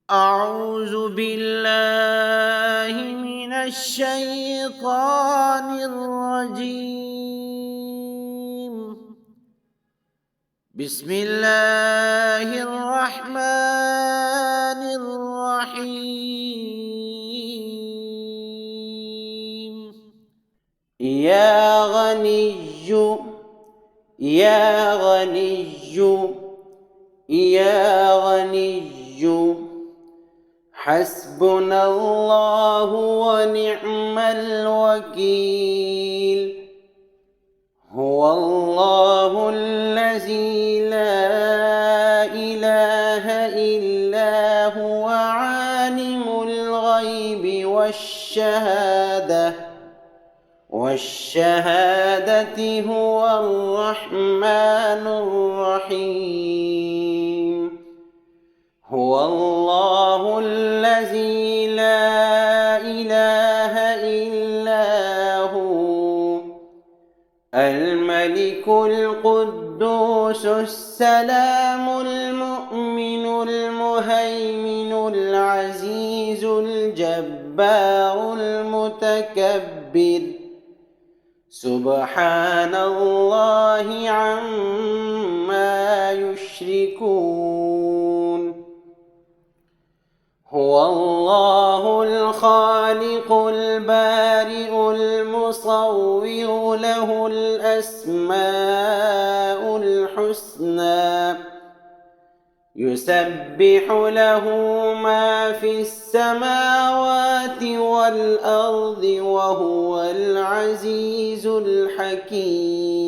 أعوذ بالله من الشيطان الرجيم. بسم الله الرحمن الرحيم. يا غني يا غني يا غني حسبنا الله ونعم الوكيل. هو الله الذي لا إله إلا هو عالم الغيب والشهادة هو الرحمن الرحيم. هو الله الذي لا إله إلا هو الملك القدوس السلام المؤمن المهيمن العزيز الجبار المتكبر. سبحان الله عما يشركون. هو الله الخالق البارئ المصور له الأسماء الحسنى. يسبح له ما في السماوات والأرض وهو العزيز الحكيم.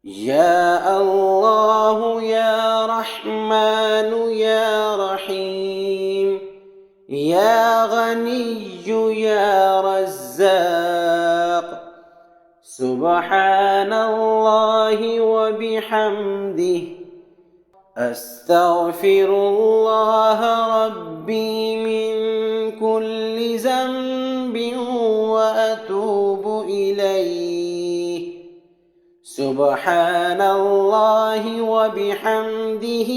يا الله يا رحمن يا رحيم. يا غني يا رزاق. سبحان الله وبحمده. أستغفر الله ربي من كل ذنب وأتوب إليه. سبحان الله وبحمده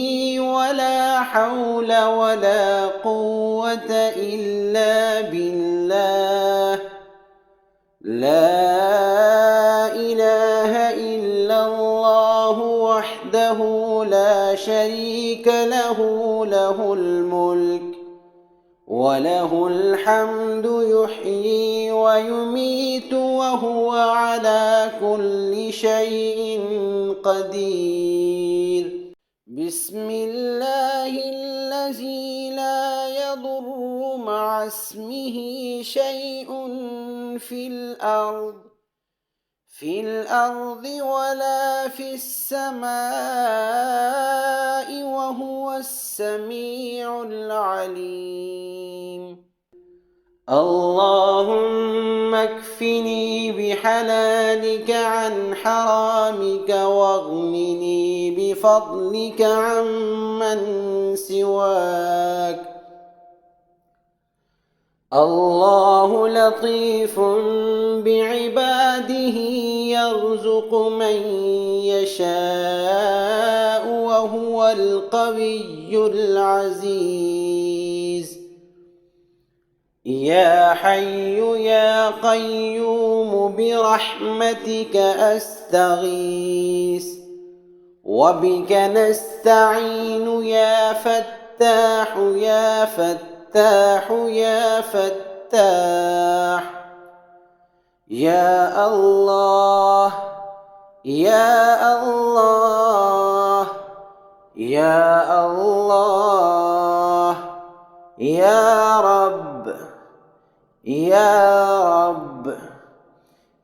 ولا حول ولا قوة إلا بالله. لا إله إلا الله وحده لا شريك له. له الملك وله الحمد يحيي ويميت وهو على كل شيء قدير. بسم الله الذي لا يضر مع اسمه شيء في الأرض ولا في السماء وهو السميع العليم. اللهم اكفني بحلالك عن حرامك واغنني بفضلك عمن سواك. الله لطيف بعباده يرزق من يشاء وهو القوي العزيز. يا حي يا قيوم برحمتك أستغيث. وبك نستعين يا فتاح يا فتاح يا فتاح. يا الله يا الله يا الله يا رب يا رب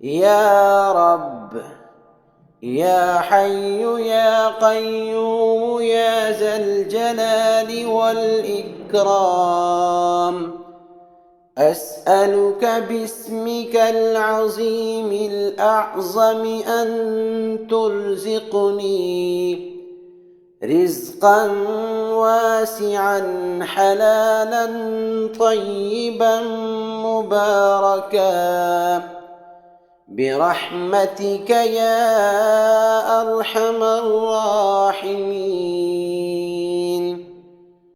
يا رب. يا حي يا قيوم يا ذا الجلال والإكرام. أسألك باسمك العظيم الأعظم أن ترزقني رزقا واسعا حلالا طيبا مباركا برحمتك يا أرحم الراحمين.